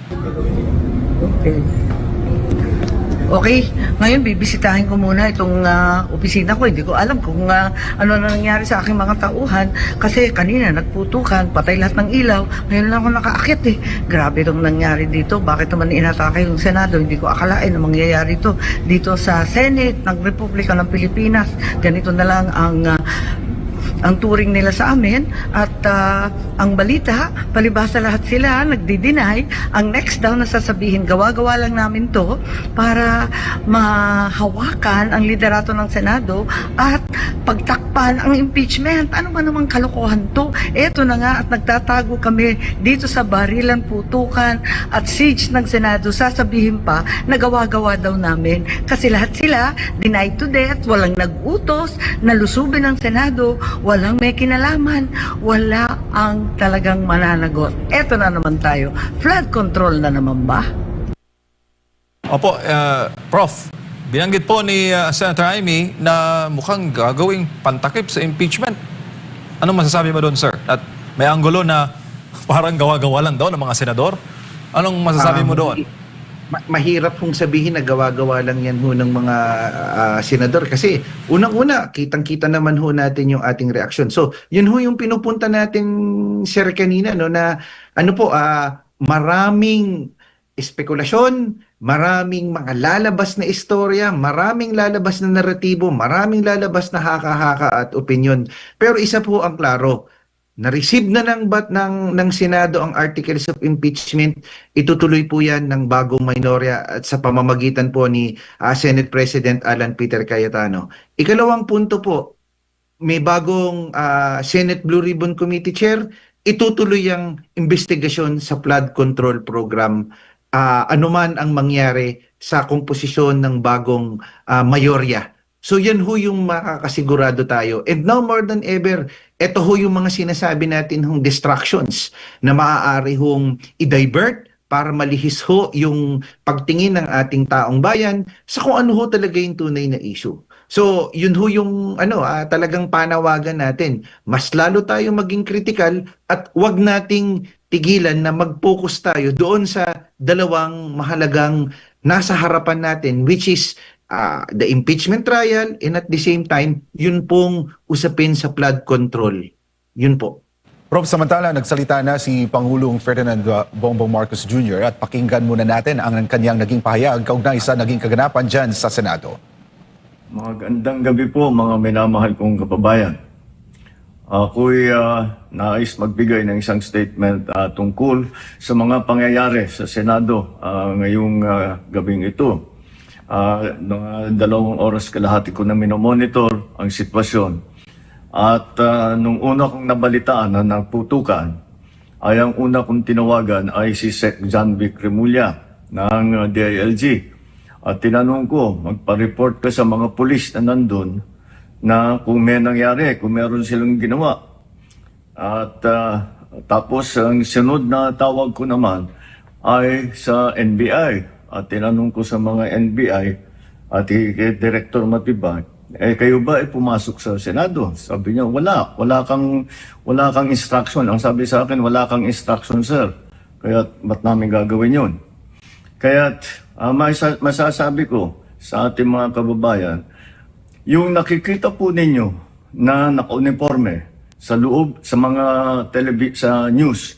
Okay. Okay, ngayon bibisitahin ko muna itong opisina ko. Hindi ko alam kung ano na nangyari sa aking mga tauhan kasi kanina nagputukan, patay lahat ng ilaw. Ngayon lang ako nakaakyat eh. Grabe itong nangyari dito. Bakit naman inatake yung Senado? Hindi ko akalain na mangyayari ito dito sa Senate ng Republika ng Pilipinas. Ganito na lang ang turing nila sa amin at ang balita, palibhasa lahat sila nagdi-deny. Ang next daw na sasabihin, gawa-gawa lang namin to para mahawakan ang liderato ng Senado at pagtakpan ang impeachment. Ano ba namang kalokohan to? Eto na nga at nagtatago kami dito sa barilan, putukan at siege ng Senado. Sasabihin pa na gawa-gawa daw namin kasi lahat sila denied to death, walang nag-utos, nalusubin ng Senado, walang may kinalaman, wala ang talagang mananagot. Eto na naman tayo. Flood control na naman ba? Opo, Prof, binanggit po ni Senator Jaime na mukhang gagawing pantakip sa impeachment. Anong masasabi mo doon, sir? At may anggulo na parang gawa-gawa lang daw ng mga senador. Anong masasabi mo doon? Mahirap hong sabihin na gawa-gawa lang yan ho ng mga senador kasi unang-una, kitang-kita naman ho natin yung ating reaksyon. So, yun ho yung pinupunta natin, sir, kanina, no, na ano po, maraming espekulasyon, maraming mga lalabas na istorya, maraming lalabas na naratibo, maraming lalabas na haka-haka at opinion. Pero isa po ang klaro, na-receive na ng Senado ang Articles of Impeachment, itutuloy po yan ng bagong minorya at sa pamamagitan po ni Senate President Alan Peter Cayetano. Ikalawang punto po, may bagong Senate Blue Ribbon Committee Chair, itutuloy ang investigasyon sa flood control program anuman ang mangyari sa komposisyon ng bagong mayorya. So yan ho yung makakasigurado tayo. And now more than ever, ito ho yung mga sinasabi natin hong distractions na maaari hong i-divert para malihis ho yung pagtingin ng ating taong bayan sa kung ano ho talaga yung tunay na issue. So yun ho yung talagang panawagan natin. Mas lalo tayo maging critical at wag nating tigilan na mag-focus tayo doon sa dalawang mahalagang nasa harapan natin, which is the impeachment trial and at the same time, yun pong usapin sa flood control. Yun po. Prof, samantala, nagsalita na si Pangulong Ferdinand Bongbong Marcos Jr. at pakinggan muna natin ang kanyang naging pahayag kaugnay sa naging kaganapan dyan sa Senado. Magandang gabi po mga minamahal kong kababayan. Ako'y nais magbigay ng isang statement tungkol sa mga pangyayari sa Senado ngayong gabing ito. Mga 2 oras kalahati ko na minomonitor ang sitwasyon. At nung una kong nabalitaan na nagputukan, ay ang una kong tinawagan ay si Sec. John Vic Remulla ng DILG. At tinanong ko, magpa-report ka sa mga pulis na nandun na kung may nangyari, kung meron silang ginawa. At tapos ang sunod na tawag ko naman ay sa NBI. At tinanong ko sa mga NBI at kay Director Matibag, kayo ba ay pumasok sa Senado? Sabi niya, wala kang instruction. Ang sabi sa akin, wala kang instruction, sir. Kaya ba't namin gagawin yun? Kaya masasabi ko sa ating mga kababayan, yung nakikita po ninyo na naka-uniforme sa loob, sa mga sa news,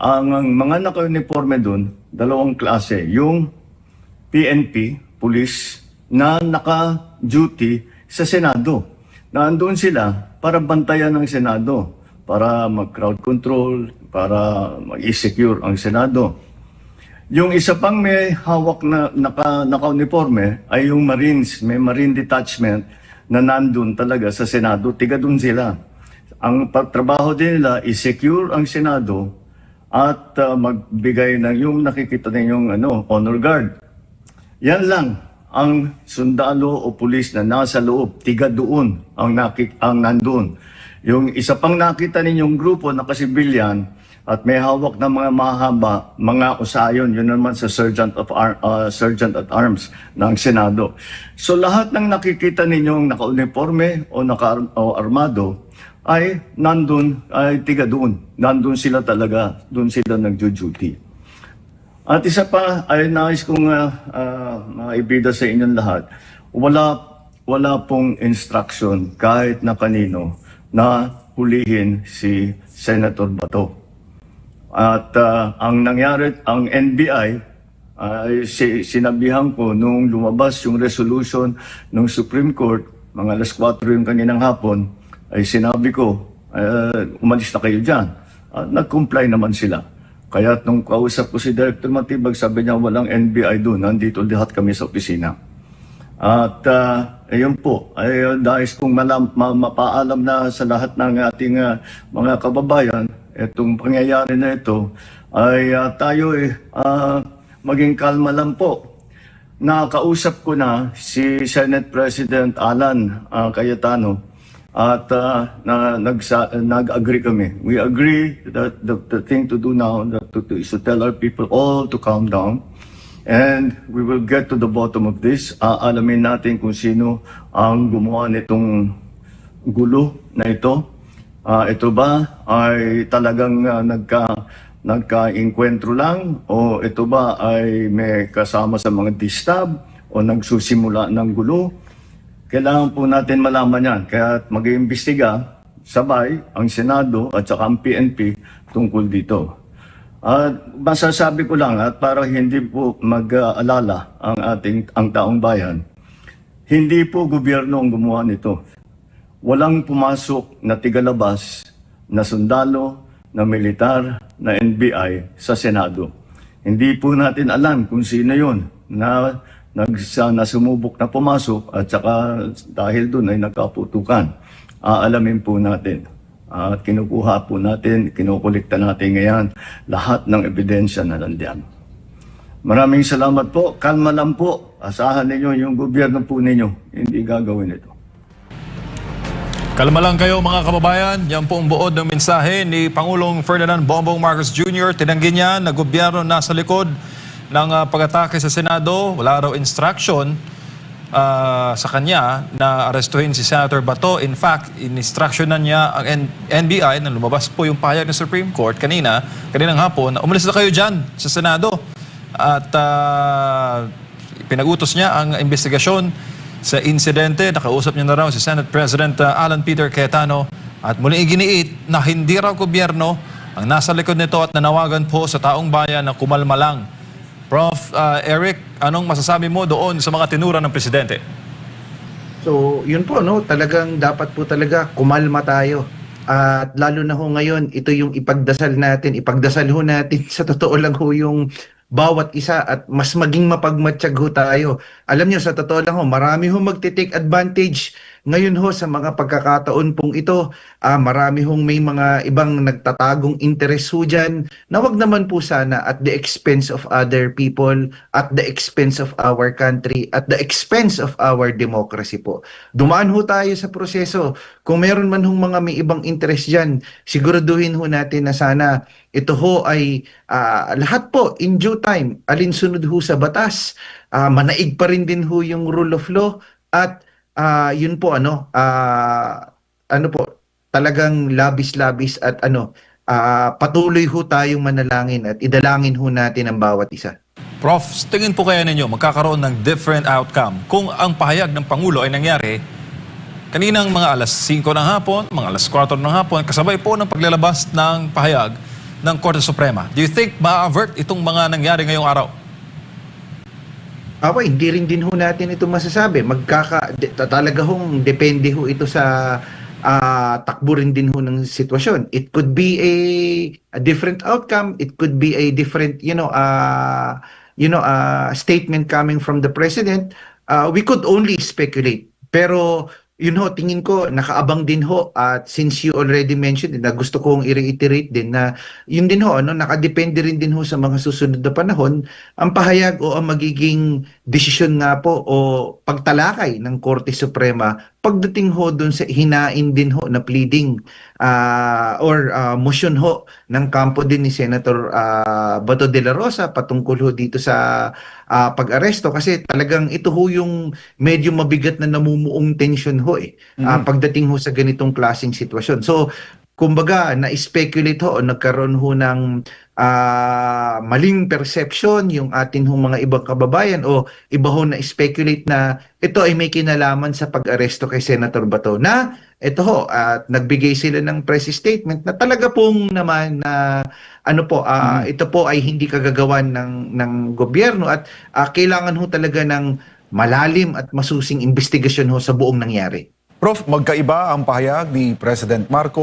ang mga naka-uniforme doon, 2 klase. Yung PNP, police, na naka-duty sa Senado. Nandoon sila para bantayan ng Senado, para mag-crowd control, para mag-secure ang Senado. Yung isa pang may hawak na naka-uniforme ay yung Marines, may Marine Detachment na nandun talaga sa Senado, tiga dun sila. Ang pagtrabaho din nila is secure ang Senado at magbigay ng yung nakikita ninyong honor guard. Yan lang ang sundalo o pulis na nasa loob, tiga doon ang nandun. Yung isa pang nakita ninyong grupo na kasibilyan at may hawak na mga mahaba, mga usayon, yun naman sa Sergeant at Arms ng Senado. So lahat ng nakikita ninyong naka-uniforme o naka-armado ay nandun, ay tiga doon. Nandun sila talaga, doon sila nagjo-duty. At isa pa ay nais kong maibida sa inyong lahat, wala pong instruction kahit na kanino na hulihin si Senator Bato. At ang nangyari, ang NBI, sinabihan ko nung lumabas yung resolution ng Supreme Court, mga alas 4 yung kaninang hapon, ay sinabi ko, umalis na kayo dyan. At nag-comply naman sila. Kaya nung kausap ko si Director Matibag, sabi niya walang NBI doon, nandito lahat kami sa opisina. At ayun po, ay dahil kong mapaalam na sa lahat ng ating mga kababayan, itong pangyayari na ito, ay tayo maging kalma lang po. Nakausap ko na si Senate President Alan Cayetano at nag-agree kami. We agree that the thing to do now is to tell our people all to calm down. And we will get to the bottom of this. Alamin natin kung sino ang gumawa nitong gulo na ito. Ito ba ay talagang nagka-inkwentro lang? O ito ba ay may kasama sa mga distab? O nagsusimula ng gulo? Kailangan po natin malaman yan. Kaya mag-iimbestiga sabay ang Senado at saka ang PNP tungkol dito. Masasabi ko lang at para hindi po mag-alala ang taong bayan, hindi po gobyerno ang gumawa nito. Walang pumasok na tigalabas na sundalo, na militar, na NBI sa Senado. Hindi po natin alam kung sino yun na sumubok na pumasok at saka dahil doon ay nagkaputukan. Aalamin po natin. At kinukuha po natin, kinukulikta natin ngayon lahat ng ebidensya na nandiyan. Maraming salamat po. Kalma lang po. Asahan ninyo yung gobyerno po ninyo. Hindi gagawin ito. Kalma lang kayo mga kababayan. Yan po ang buod ng mensahe ni Pangulong Ferdinand Bongbong Marcos Jr. Tinanggi niya na gobyerno nasa likod ng pag-atake sa Senado. Wala raw instruction sa kanya na arestuhin si Senator Bato. In fact, in-instruction na niya ang NBI na lumabas po yung pahayag ng Supreme Court kaninang hapon na umalis na kayo dyan sa Senado. At pinag-utos niya ang investigasyon sa insidente. Nakausap niya na raw si Senate President Alan Peter Cayetano at muli iginiit na hindi raw gobyerno ang nasa likod nito at nanawagan po sa taong bayan na kumalma lang. Prof. Eric, anong masasabi mo doon sa mga tinura ng Presidente? So, yun po, no? Talagang dapat po talaga kumalma tayo. At lalo na ho ngayon, ito yung ipagdasal natin. Ipagdasal ho natin sa totoo lang ho yung bawat isa at mas maging mapagmatsyag ho tayo. Alam niyo, sa totoo lang ho, marami ho magte-take advantage ngayon ho sa mga pagkakataon pong ito. Marami hong may mga ibang nagtatagong interest ho dyan na wag naman po sana at the expense of other people, at the expense of our country, at the expense of our democracy po. Dumaan ho tayo sa proseso. Kung meron man hong mga may ibang interest dyan, siguraduhin ho natin na sana ito ho ay lahat po in due time, alinsunod ho sa batas, manaig pa rin din ho yung rule of law at yun po talagang labis-labis at patuloy ho tayong manalangin at idalangin ho natin ang bawat isa. Prof, tingin po kaya ninyo magkakaroon ng different outcome kung ang pahayag ng Pangulo ay nangyari kaninang mga alas 5 ng hapon, mga alas 4 ng hapon, kasabay po ng paglalabas ng pahayag ng Korte Suprema. Do you think ma-avert itong mga nangyari ngayong araw? Hindi rin din ho natin ito masasabi. Talaga hong depende ho ito sa takbo rin din ho ng sitwasyon. It could be a different outcome. It could be a different, statement coming from the president. We could only speculate. Pero yun ho, tingin ko, nakaabang din ho. At since you already mentioned, na gusto kong i-reiterate din na yun din ho, nakadepende rin din ho sa mga susunod na panahon, ang pahayag o ang magiging desisyon nga po o pagtalakay ng Korte Suprema pagdating ho dun sa hinain din ho na pleading or motion ho ng kampo din ni Senator Bato de la Rosa patungkol ho dito sa pag-aresto kasi talagang ito ho yung medyo mabigat na namumuong tensyon ho pagdating ho sa ganitong klaseng sitwasyon. So kumbaga na-speculate ho o nagkaroon ho ng maling perception yung atin hong mga ibang kababayan o iba ho na-speculate na ito ay may kinalaman sa pag-aresto kay Senator Bato na ito ho at nagbigay sila ng press statement na talaga pong naman na ito po ay hindi kagagawan ng gobyerno at kailangan ho talaga ng malalim at masusing investigasyon ho sa buong nangyari. Prof, magkaiba ang pahayag ni President Marcos